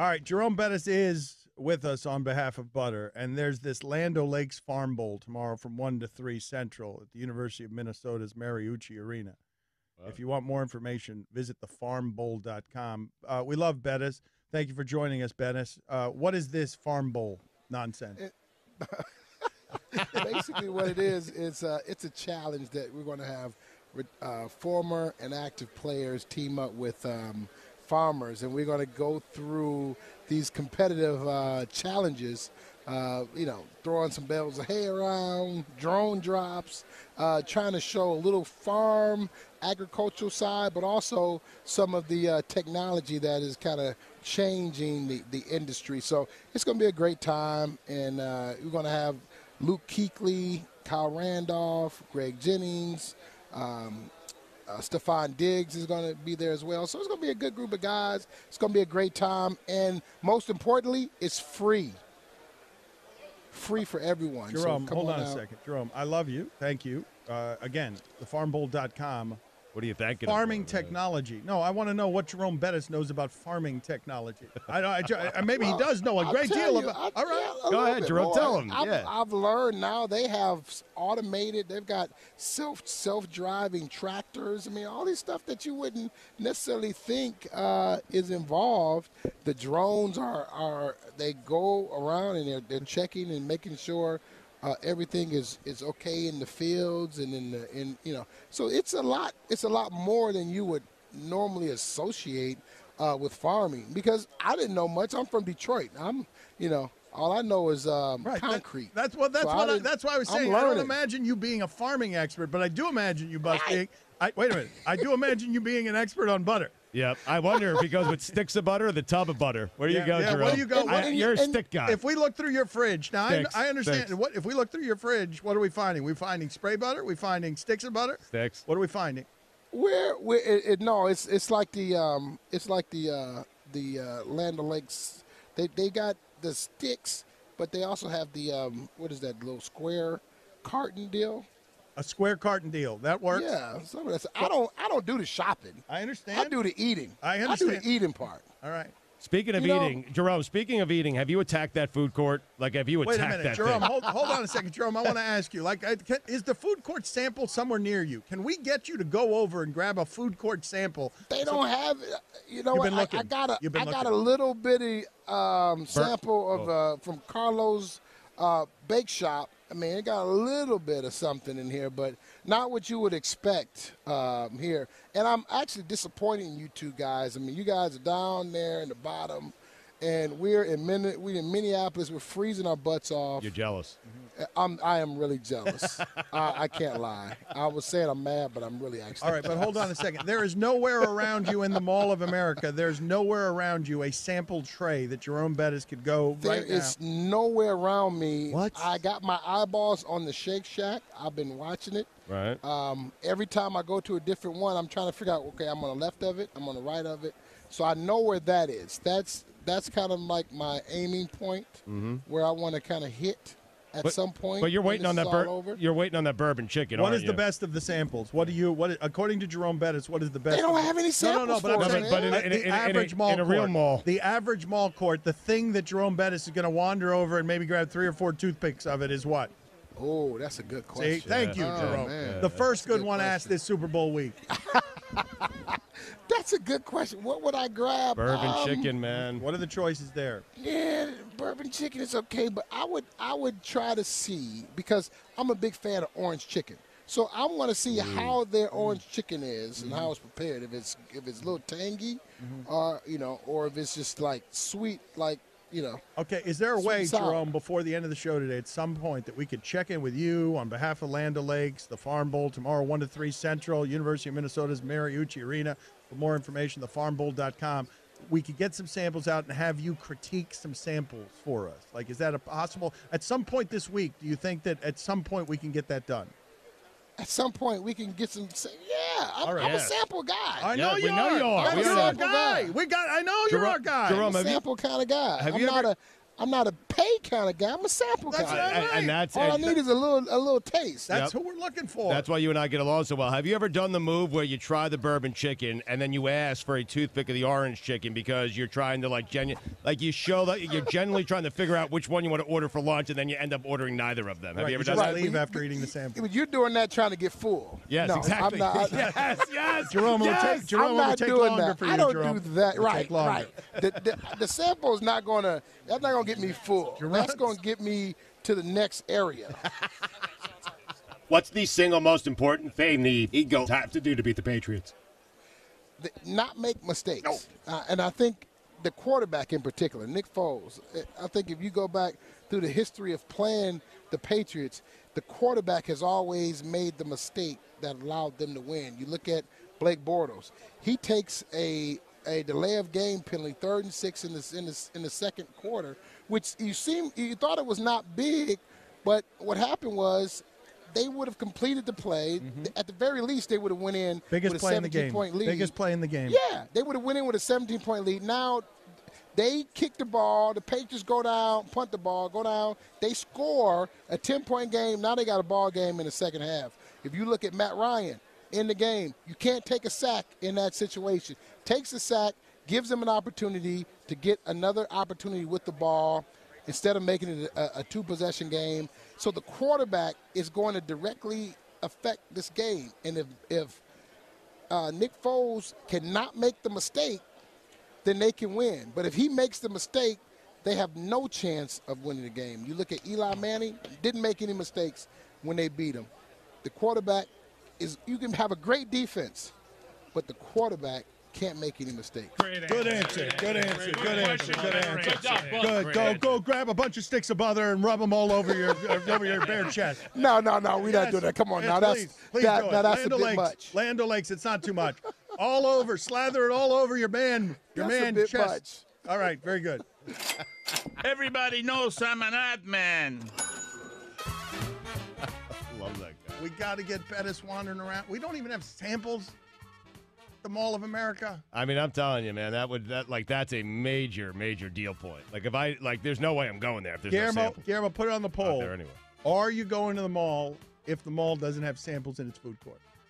All right, Jerome Bettis is with us on behalf of Butter, and there's this Land O'Lakes Farm Bowl tomorrow from 1 to 3 Central at the University of Minnesota's Mariucci Arena. Wow. If you want more information, visit thefarmbowl.com. We love Bettis. Thank you for joining us, Bettis. What is this Farm Bowl nonsense? Basically what it is, it's a challenge that we're going to have former and active players team up with farmers, and we're going to go through these competitive challenges, throwing some bales of hay around, drone drops, trying to show a little farm agricultural side, but also some of the technology that is kind of changing the industry. So it's going to be a great time, and we're going to have Luke Kuechly, Kyle Randolph, Greg Jennings, Stephon Diggs is going to be there as well. So it's going to be a good group of guys. It's going to be a great time. And most importantly, it's free. Free for everyone. Jerome, so hold on a second. Jerome, I love you. Thank you. Again, thefarmbowl.com. What are you thinking? Farming technology. No, I want to know what Jerome Bettis knows about farming technology. Maybe he does know a great deal about. All right, go ahead, Jerome. Tell him. I've learned now they have automated. They've got self-driving tractors. I mean, all these stuff that you wouldn't necessarily think is involved. The drones are they go around and they're checking and making sure everything is okay in the fields and so it's a lot more than you would normally associate with farming, because I didn't know much. I'm from Detroit. All I know is concrete. That's why I was saying I don't imagine you being a farming expert, but I do imagine you being. Wait a minute. I do imagine you being an expert on butter. Yep. I wonder if he goes with sticks of butter or the tub of butter. Where do you go, Jerome? Where do you go? You're a stick guy. If we look through your fridge, now I understand. Sticks. If we look through your fridge, what are we finding? We're finding spray butter. We're finding sticks of butter. Sticks. What are we finding? It's like the Land O'Lakes. They got the sticks, but they also have the what is that little square carton deal? A square carton deal. That works? Yeah. Some of that. I don't do the shopping. I understand. I do the eating. I understand. I do the eating part. All right. Speaking of eating, Jerome, have you attacked that food court? Like, have you attacked that Wait a minute, Jerome, thing? hold on a second. Jerome, I want to ask you, is the food court sample somewhere near you? Can we get you to go over and grab a food court sample? They don't have, I got a little bitty sample of from Carlo's Bake Shop. I mean, it got a little bit of something in here, but not what you would expect here. And I'm actually disappointing you two guys. I mean, you guys are down there in the bottom, and we're in Minneapolis. We're freezing our butts off. You're jealous. I am really jealous. I can't lie. I was saying I'm mad, but I'm really actually. All right, but hold on a second. There is nowhere around you in the Mall of America. There's nowhere around you a sample tray that Jerome Bettis could go right now. There is nowhere around me. What? I got my eyeballs on the Shake Shack. I've been watching it. Right. Every time I go to a different one, I'm trying to figure out, okay, I'm on the left of it, I'm on the right of it. So I know where that is. That's kind of like my aiming point, where I want to kind of hit at some point. But you're waiting on that you're waiting on that bourbon chicken. What is the best of the samples? What according to Jerome Bettis, what is the best? They don't have any samples. But in a real mall. The average mall court, the thing that Jerome Bettis is going to wander over and maybe grab 3 or 4 toothpicks of it is what? Oh, that's a good question. See, thank you, Jerome. Man. The first good one asked this Super Bowl week. That's a good question. What would I grab? Bourbon chicken, man. What are the choices there? Yeah, bourbon chicken is okay, but I would try to see, because I'm a big fan of orange chicken. So I want to see how their orange chicken is and how it's prepared. If it's a little tangy, or if it's just like sweet, like. Okay, is there a way, Jerome, before the end of the show today, at some point, that we could check in with you on behalf of Land O'Lakes, the Farm Bowl, tomorrow 1 to 3 Central, University of Minnesota's Mariucci Arena? For more information, thefarmbowl.com. We could get some samples out and have you critique some samples for us. Like, is that possible? At some point this week, do you think that at some point we can get that done? At some point, we can get some. Yeah, I'm a sample guy. I know you are. I'm a sample guy. I know you're our guy. Jerome, I'm a sample kind of guy. I'm not a pay kind of guy. I'm a sample That's guy. right. And that's All I need is a little taste. That's who we're looking for. That's why you and I get along so well. Have you ever done the move where you try the bourbon chicken and then you ask for a toothpick of the orange chicken because you're trying to you show that you're genuinely trying to figure out which one you want to order for lunch, and then you end up ordering neither of them? Have you ever done that? Leave after eating the sample. You're doing that trying to get full. Yes, no, exactly. I'm not, yes. Jerome, yes. Jerome, I'm not take doing longer that. for you, I don't Jerome. do that. It'll take longer. The sample is not gonna. That's not gonna get me full. That's gonna get me to the next area. What's the single most important thing the Eagles have to do to beat the Patriots? Not make mistakes. And I think the quarterback in particular, Nick Foles, I think if you go back through the history of playing the Patriots, the quarterback has always made the mistake that allowed them to win. You look at Blake Bortles. He takes a delay of game penalty, 3rd and 6 in the second quarter, which you thought it was not big, but what happened was they would have completed the play. Mm-hmm. At the very least, they would have went in with a 17-point lead. Biggest play in the game. Yeah, they would have went in with a 17-point lead. Now they kick the ball. The Patriots go down, punt the ball, go down. They score a 10-point game. Now they got a ball game in the second half. If you look at Matt Ryan in the game, you can't take a sack in that situation. Takes a sack, gives them an opportunity to get another opportunity with the ball instead of making it a two-possession game. So the quarterback is going to directly affect this game. And if Nick Foles cannot make the mistake, then they can win. But if he makes the mistake, they have no chance of winning the game. You look at Eli Manning, didn't make any mistakes when they beat him. The quarterback you can have a great defense, but the quarterback can't make any mistakes. Good answer. Good. Go grab a bunch of sticks of butter and rub them all over your bare chest. No, we're not doing that. Come on, now that's a bit much. Land O'Lakes, it's not too much. All over, slather it all over your man chest. Much. All right, very good. Everybody knows I'm an ad man. Love that guy. We got to get Bettis wandering around. We don't even have samples at the Mall of America. I mean, I'm telling you, man, that's a major deal point. There's no way I'm going there if there's no samples. Guillermo, put it on the poll. There anyway. Are you going to the mall if the mall doesn't have samples in its food court?